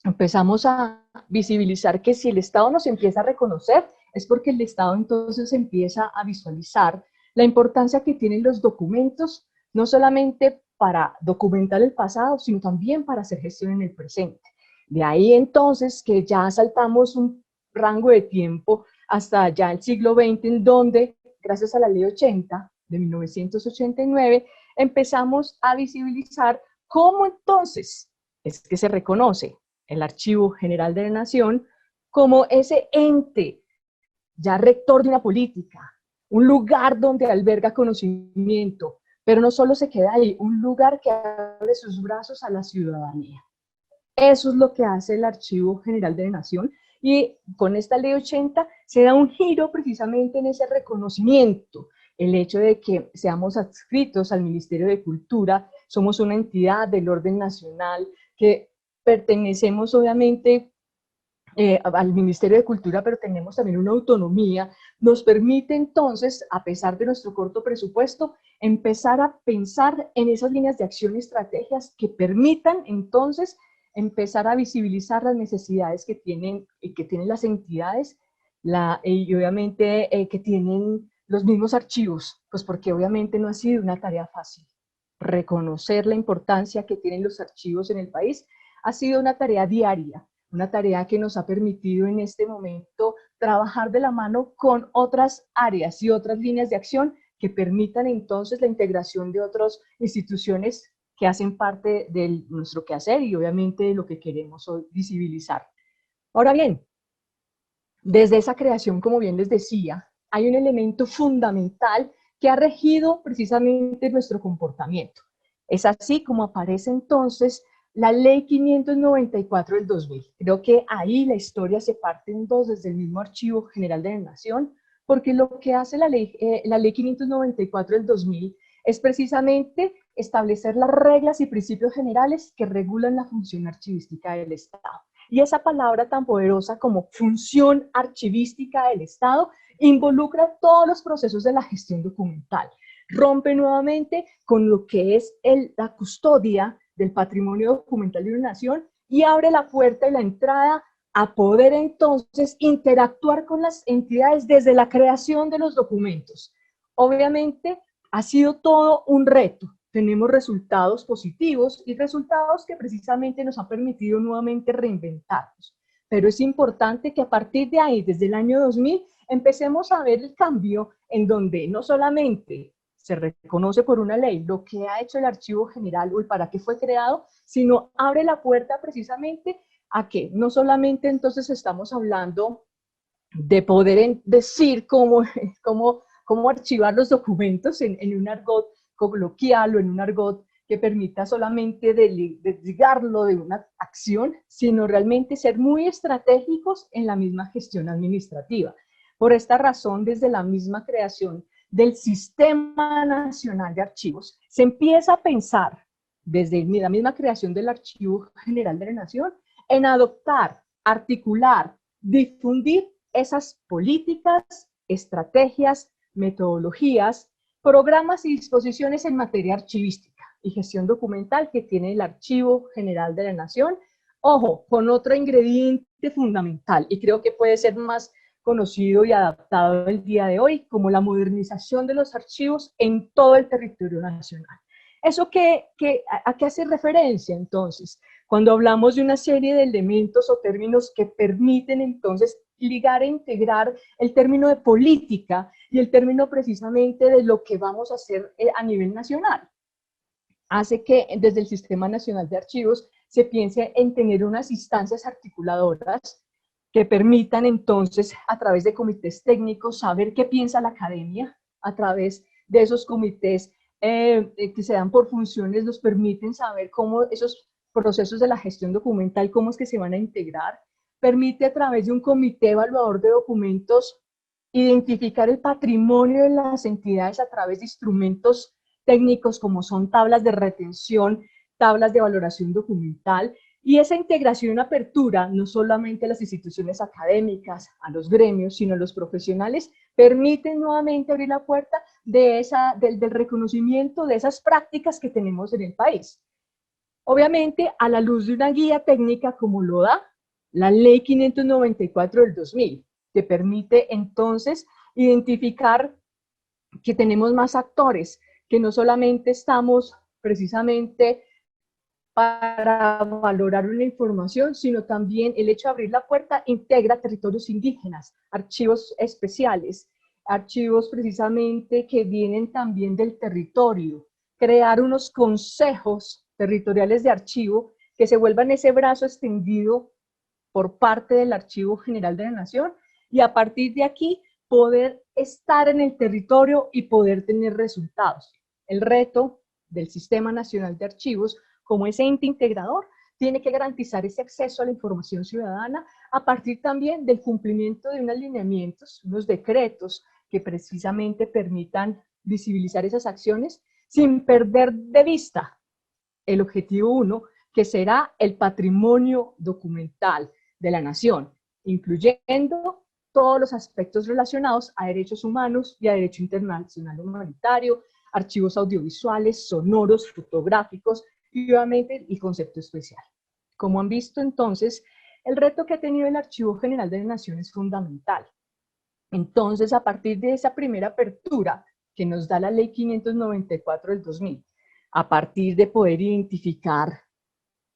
empezamos a visibilizar que si el Estado nos empieza a reconocer, es porque el Estado entonces empieza a visualizar la importancia que tienen los documentos, no solamente para documentar el pasado, sino también para hacer gestión en el presente. De ahí entonces que ya saltamos un rango de tiempo hasta ya el siglo XX, en donde, gracias a la Ley 80 de 1989, empezamos a visibilizar cómo entonces es que se reconoce el Archivo General de la Nación como ese ente ya rector de una política, un lugar donde alberga conocimiento, pero no solo se queda ahí, un lugar que abre sus brazos a la ciudadanía. Eso es lo que hace el Archivo General de la Nación, y con esta Ley 80 se da un giro precisamente en ese reconocimiento, el hecho de que seamos adscritos al Ministerio de Cultura, somos una entidad del orden nacional, que pertenecemos obviamente al Ministerio de Cultura, pero tenemos también una autonomía, nos permite entonces, a pesar de nuestro corto presupuesto, empezar a pensar en esas líneas de acción y estrategias que permitan entonces empezar a visibilizar las necesidades que tienen las entidades y obviamente que tienen los mismos archivos, pues porque obviamente no ha sido una tarea fácil. Reconocer la importancia que tienen los archivos en el país ha sido una tarea diaria, una tarea que nos ha permitido en este momento trabajar de la mano con otras áreas y otras líneas de acción que permitan entonces la integración de otras instituciones que hacen parte de nuestro quehacer y obviamente de lo que queremos hoy visibilizar. Ahora bien, desde esa creación, como bien les decía, hay un elemento fundamental que ha regido precisamente nuestro comportamiento. Es así como aparece entonces la Ley 594 del 2000. Creo que ahí la historia se parte en dos desde el mismo Archivo General de la Nación, porque lo que hace la Ley 594 del 2000 es precisamente establecer las reglas y principios generales que regulan la función archivística del Estado. Y esa palabra tan poderosa como función archivística del Estado involucra todos los procesos de la gestión documental. Rompe nuevamente con lo que es la custodia del patrimonio documental de una nación y abre la puerta y la entrada a poder entonces interactuar con las entidades desde la creación de los documentos. Obviamente ha sido todo un reto. Tenemos resultados positivos y resultados que precisamente nos han permitido nuevamente reinventarnos. Pero es importante que a partir de ahí, desde el año 2000, empecemos a ver el cambio en donde no solamente se reconoce por una ley lo que ha hecho el Archivo General o el para qué fue creado, sino abre la puerta precisamente a que no solamente entonces estamos hablando de poder decir cómo archivar los documentos en un argot coloquial o en un argot que permita solamente desligarlo de una acción, sino realmente ser muy estratégicos en la misma gestión administrativa. Por esta razón, desde la misma creación del Sistema Nacional de Archivos, se empieza a pensar, desde la misma creación del Archivo General de la Nación, en adoptar, articular, difundir esas políticas, estrategias, metodologías, programas y disposiciones en materia archivística y gestión documental que tiene el Archivo General de la Nación. Ojo, con otro ingrediente fundamental, y creo que puede ser más conocido y adaptado el día de hoy, como la modernización de los archivos en todo el territorio nacional. ¿Eso a qué hace referencia entonces? Cuando hablamos de una serie de elementos o términos que permiten entonces ligar e integrar el término de política y el término precisamente de lo que vamos a hacer a nivel nacional. Hace que desde el Sistema Nacional de Archivos se piense en tener unas instancias articuladoras que permitan entonces a través de comités técnicos saber qué piensa la academia, a través de esos comités que se dan por funciones nos permiten saber cómo esos procesos de la gestión documental, cómo es que se van a integrar, permite a través de un comité evaluador de documentos identificar el patrimonio de las entidades a través de instrumentos técnicos como son tablas de retención, tablas de valoración documental, Y esa integración y apertura, no solamente a las instituciones académicas, a los gremios, sino a los profesionales, permiten nuevamente abrir la puerta del reconocimiento de esas prácticas que tenemos en el país. Obviamente, a la luz de una guía técnica como lo da la Ley 594 del 2000, que permite entonces identificar que tenemos más actores, que no solamente estamos precisamente para valorar una información, sino también el hecho de abrir la puerta integra territorios indígenas, archivos especiales, archivos precisamente que vienen también del territorio, crear unos consejos territoriales de archivo que se vuelvan ese brazo extendido por parte del Archivo General de la Nación, y a partir de aquí poder estar en el territorio y poder tener resultados. El reto del Sistema Nacional de Archivos, como ese ente integrador, tiene que garantizar ese acceso a la información ciudadana a partir también del cumplimiento de unos lineamientos, unos decretos que precisamente permitan visibilizar esas acciones sin perder de vista el objetivo 1, que será el patrimonio documental de la nación, incluyendo todos los aspectos relacionados a derechos humanos y a derecho internacional humanitario, archivos audiovisuales, sonoros, fotográficos y obviamente el concepto especial. Como han visto entonces, el reto que ha tenido el Archivo General de la Nación es fundamental. Entonces, a partir de esa primera apertura que nos da la Ley 594 del 2000, a partir de poder identificar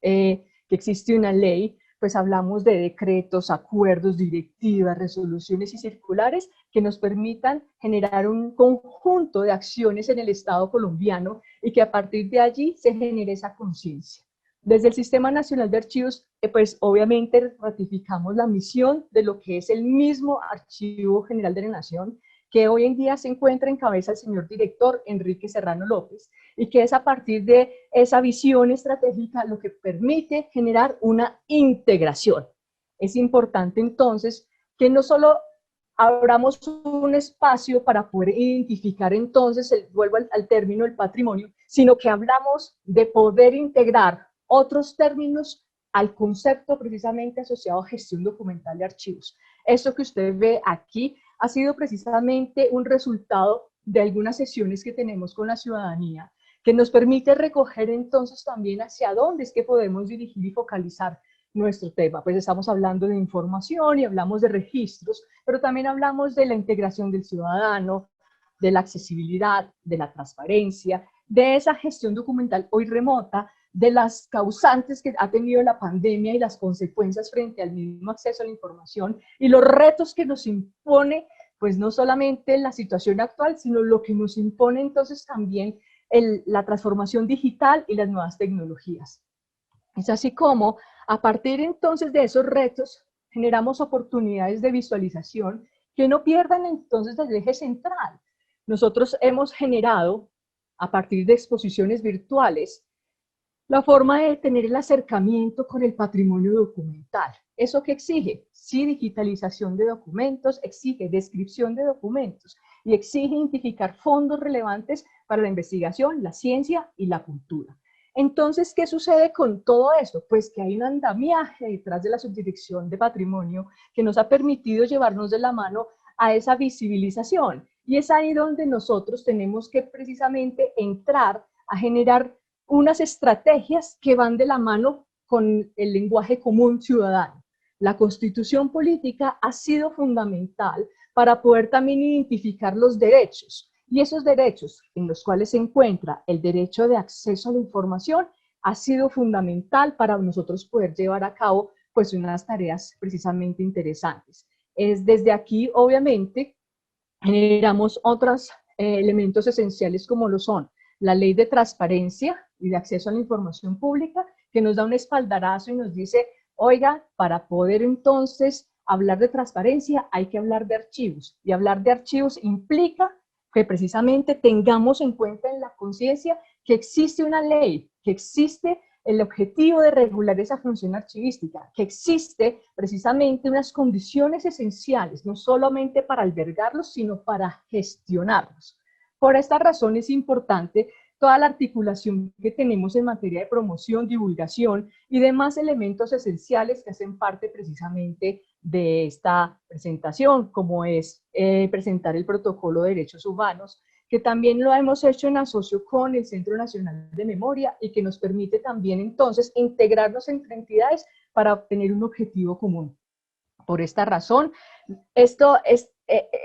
que existe una ley, pues hablamos de decretos, acuerdos, directivas, resoluciones y circulares que nos permitan generar un conjunto de acciones en el Estado colombiano y que a partir de allí se genere esa conciencia. Desde el Sistema Nacional de Archivos, pues obviamente ratificamos la misión de lo que es el mismo Archivo General de la Nación, que hoy en día se encuentra en cabeza el señor director Enrique Serrano López, y que es a partir de esa visión estratégica lo que permite generar una integración. Es importante entonces que no solo abramos un espacio para poder identificar entonces, vuelvo al término del patrimonio, sino que hablamos de poder integrar otros términos al concepto precisamente asociado a gestión documental de archivos. Esto que usted ve aquí ha sido precisamente un resultado de algunas sesiones que tenemos con la ciudadanía, que nos permite recoger entonces también hacia dónde es que podemos dirigir y focalizar nuestro tema. Pues estamos hablando de información y hablamos de registros, pero también hablamos de la integración del ciudadano, de la accesibilidad, de la transparencia, de esa gestión documental hoy remota, de las causantes que ha tenido la pandemia y las consecuencias frente al mismo acceso a la información y los retos que nos impone, pues no solamente la situación actual, sino lo que nos impone entonces también la transformación digital y las nuevas tecnologías. Es así como, a partir entonces de esos retos, generamos oportunidades de visualización que no pierdan entonces el eje central. Nosotros hemos generado, a partir de exposiciones virtuales, la forma de tener el acercamiento con el patrimonio documental. ¿Eso qué exige? Sí, digitalización de documentos, exige descripción de documentos y exige identificar fondos relevantes para la investigación, la ciencia y la cultura. Entonces, ¿qué sucede con todo esto? Pues que hay un andamiaje detrás de la Subdirección de Patrimonio que nos ha permitido llevarnos de la mano a esa visibilización. Y es ahí donde nosotros tenemos que precisamente entrar a generar unas estrategias que van de la mano con el lenguaje común ciudadano. La Constitución política ha sido fundamental para poder también identificar los derechos, y esos derechos en los cuales se encuentra el derecho de acceso a la información ha sido fundamental para nosotros poder llevar a cabo pues unas tareas precisamente interesantes. Es desde aquí, obviamente, generamos otros elementos esenciales como lo son la ley de transparencia y de acceso a la información pública, que nos da un espaldarazo y nos dice, oiga, para poder entonces hablar de transparencia hay que hablar de archivos, y hablar de archivos implica que precisamente tengamos en cuenta en la conciencia que existe una ley, que existe el objetivo de regular esa función archivística, que existe precisamente unas condiciones esenciales, no solamente para albergarlos, sino para gestionarlos. Por esta razón es importante toda la articulación que tenemos en materia de promoción, divulgación y demás elementos esenciales que hacen parte precisamente de esta presentación, como es presentar el protocolo de derechos humanos, que también lo hemos hecho en asocio con el Centro Nacional de Memoria y que nos permite también entonces integrarnos entre entidades para obtener un objetivo común. Por esta razón,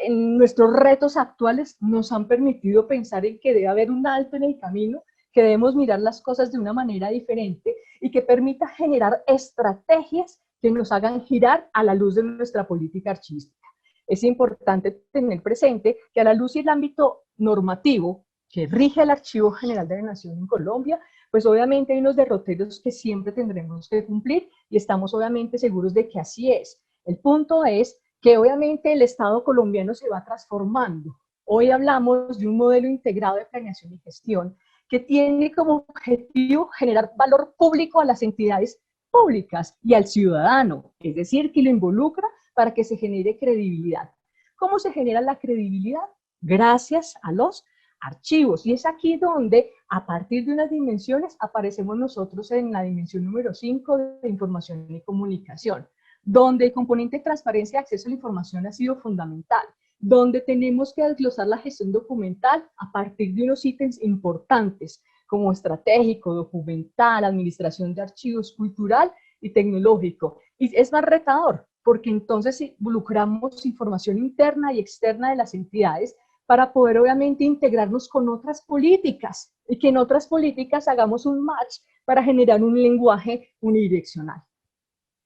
nuestros retos actuales nos han permitido pensar en que debe haber un alto en el camino, que debemos mirar las cosas de una manera diferente y que permita generar estrategias que nos hagan girar a la luz de nuestra política archivística. Es importante tener presente que a la luz y el ámbito normativo que rige el Archivo General de la Nación en Colombia, pues obviamente hay unos derroteros que siempre tendremos que cumplir y estamos obviamente seguros de que así es. El punto es que obviamente el Estado colombiano se va transformando. Hoy hablamos de un modelo integrado de planeación y gestión que tiene como objetivo generar valor público a las entidades públicas y al ciudadano, es decir, que lo involucra para que se genere credibilidad. ¿Cómo se genera la credibilidad? Gracias a los archivos. Y es aquí donde, a partir de unas dimensiones, aparecemos nosotros en la dimensión número 5 de información y comunicación, donde el componente de transparencia y acceso a la información ha sido fundamental, donde tenemos que desglosar la gestión documental a partir de unos ítems importantes, como estratégico, documental, administración de archivos, cultural y tecnológico. Y es más retador, porque entonces involucramos información interna y externa de las entidades para poder obviamente integrarnos con otras políticas y que en otras políticas hagamos un match para generar un lenguaje unidireccional.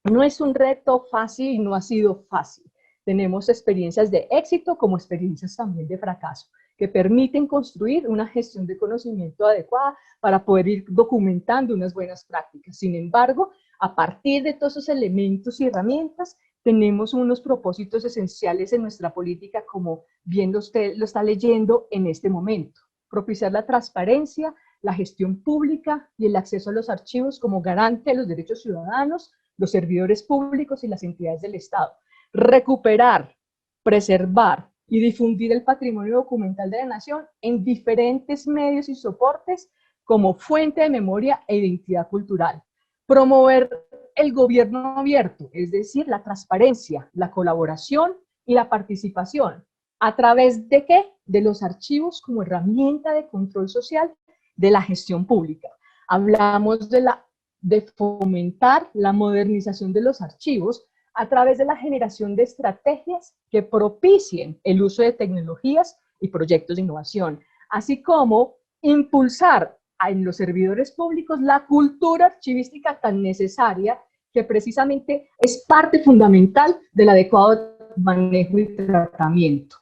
No es un reto fácil y no ha sido fácil. Tenemos experiencias de éxito como experiencias también de fracaso, que permiten construir una gestión de conocimiento adecuada para poder ir documentando unas buenas prácticas. Sin embargo, a partir de todos esos elementos y herramientas, tenemos unos propósitos esenciales en nuestra política, como bien usted lo está leyendo en este momento. Propiciar la transparencia, la gestión pública y el acceso a los archivos como garante de los derechos ciudadanos, los servidores públicos y las entidades del Estado. Recuperar, preservar y difundir el patrimonio documental de la nación en diferentes medios y soportes como fuente de memoria e identidad cultural. Promover el gobierno abierto, es decir, la transparencia, la colaboración y la participación. ¿A través de qué? De los archivos como herramienta de control social de la gestión pública. Hablamos de fomentar la modernización de los archivos a través de la generación de estrategias que propicien el uso de tecnologías y proyectos de innovación, así como impulsar en los servidores públicos la cultura archivística tan necesaria que precisamente es parte fundamental del adecuado manejo y tratamiento.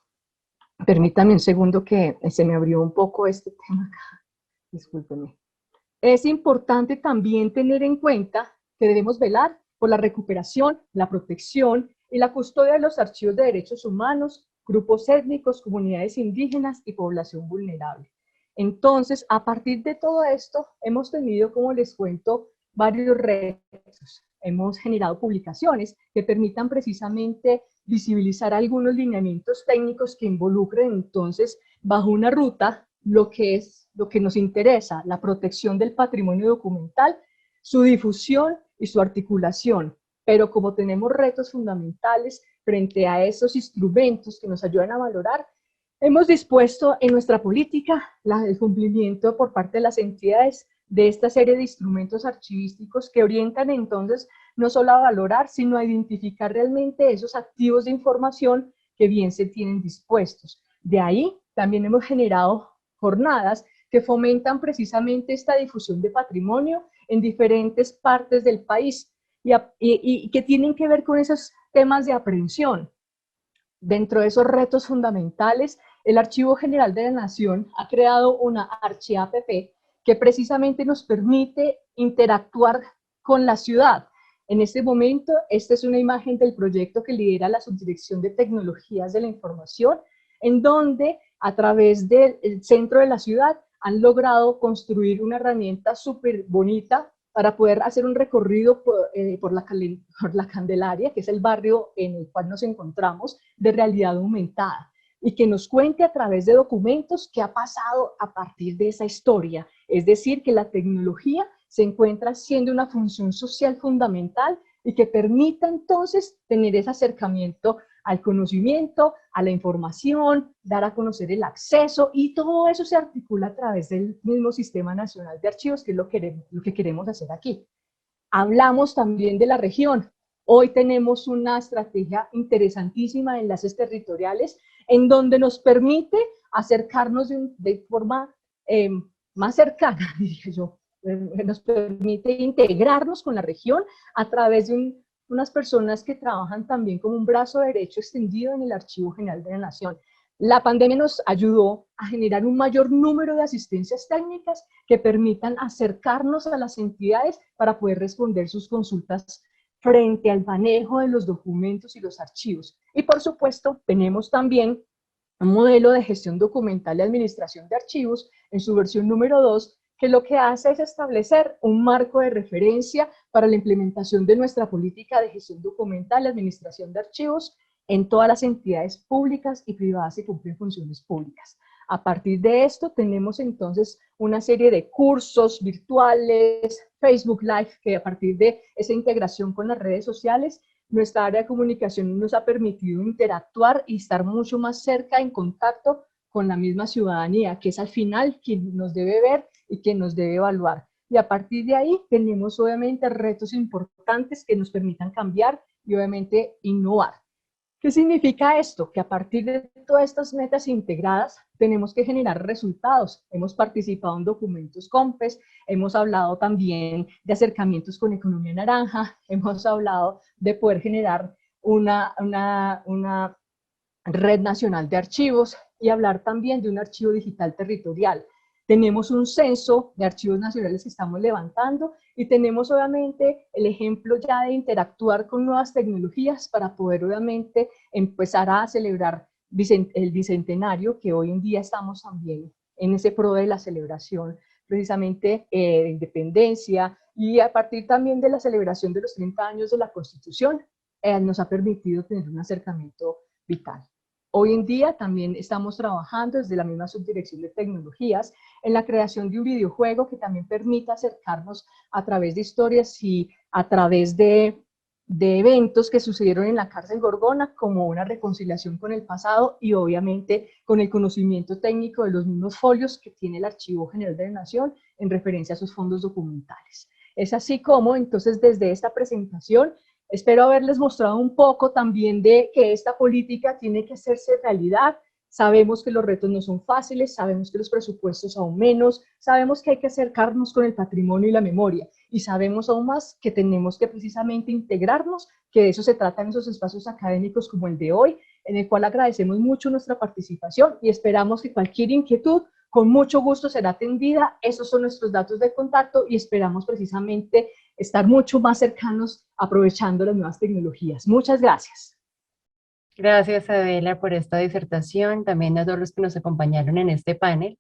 Permítame un segundo que se me abrió un poco este tema acá, discúlpenme. Es importante también tener en cuenta que debemos velar por la recuperación, la protección y la custodia de los archivos de derechos humanos, grupos étnicos, comunidades indígenas y población vulnerable. Entonces, a partir de todo esto, hemos tenido, como les cuento, varios retos. Hemos generado publicaciones que permitan precisamente visibilizar algunos lineamientos técnicos que involucren entonces bajo una ruta lo que nos interesa, la protección del patrimonio documental, su difusión y su articulación. Pero como tenemos retos fundamentales frente a esos instrumentos que nos ayudan a valorar, hemos dispuesto en nuestra política el cumplimiento por parte de las entidades de esta serie de instrumentos archivísticos que orientan entonces no solo a valorar, sino a identificar realmente esos activos de información que bien se tienen dispuestos. De ahí también hemos generado jornadas que fomentan precisamente esta difusión de patrimonio en diferentes partes del país y que tienen que ver con esos temas de aprehensión. Dentro de esos retos fundamentales, el Archivo General de la Nación ha creado una ArchiApp que precisamente nos permite interactuar con la ciudad. En este momento, esta es una imagen del proyecto que lidera la Subdirección de Tecnologías de la Información, en donde a través del centro de la ciudad han logrado construir una herramienta súper bonita para poder hacer un recorrido por la Candelaria, que es el barrio en el cual nos encontramos, de realidad aumentada. y que nos cuente a través de documentos qué ha pasado a partir de esa historia. Es decir, que la tecnología se encuentra siendo una función social fundamental y que permita entonces tener ese acercamiento al conocimiento, a la información, dar a conocer el acceso, y todo eso se articula a través del mismo Sistema Nacional de Archivos, que es lo que queremos hacer aquí. Hablamos también de la región. Hoy tenemos una estrategia interesantísima de enlaces territoriales en donde nos permite acercarnos de forma más cercana, diría yo. Nos permite integrarnos con la región a través de unas personas que trabajan también como un brazo derecho extendido en el Archivo General de la Nación. La pandemia nos ayudó a generar un mayor número de asistencias técnicas que permitan acercarnos a las entidades para poder responder sus consultas frente al manejo de los documentos y los archivos. Y por supuesto, tenemos también un modelo de gestión documental y administración de archivos en su versión número 2, que lo que hace es establecer un marco de referencia para la implementación de nuestra política de gestión documental y administración de archivos en todas las entidades públicas y privadas que cumplen funciones públicas. A partir de esto tenemos entonces una serie de cursos virtuales, Facebook Live, que a partir de esa integración con las redes sociales, nuestra área de comunicación nos ha permitido interactuar y estar mucho más cerca, en contacto con la misma ciudadanía, que es al final quien nos debe ver y quien nos debe evaluar. Y a partir de ahí tenemos obviamente retos importantes que nos permitan cambiar y obviamente innovar. ¿Qué significa esto? Que a partir de todas estas metas integradas tenemos que generar resultados. Hemos participado en documentos COMPES, hemos hablado también de acercamientos con economía naranja, hemos hablado de poder generar una red nacional de archivos y hablar también de un archivo digital territorial. Tenemos un censo de archivos nacionales que estamos levantando y tenemos obviamente el ejemplo ya de interactuar con nuevas tecnologías para poder obviamente empezar a celebrar el bicentenario, que hoy en día estamos también en ese pro de la celebración precisamente de independencia, y a partir también de la celebración de los 30 años de la Constitución, nos ha permitido tener un acercamiento vital. Hoy en día también estamos trabajando desde la misma Subdirección de Tecnologías en la creación de un videojuego que también permita acercarnos a través de historias y a través de eventos que sucedieron en la cárcel Gorgona, como una reconciliación con el pasado y obviamente con el conocimiento técnico de los mismos folios que tiene el Archivo General de la Nación en referencia a sus fondos documentales. Es así como entonces desde esta presentación espero haberles mostrado un poco también de que esta política tiene que hacerse realidad. Sabemos que los retos no son fáciles, sabemos que los presupuestos aún menos, sabemos que hay que acercarnos con el patrimonio y la memoria, y sabemos aún más que tenemos que precisamente integrarnos, que de eso se trata en esos espacios académicos como el de hoy, en el cual agradecemos mucho nuestra participación y esperamos que cualquier inquietud con mucho gusto será atendida. Esos son nuestros datos de contacto y esperamos precisamente estar mucho más cercanos aprovechando las nuevas tecnologías. Muchas gracias. Gracias, Adela, por esta disertación, también a todos los que nos acompañaron en este panel.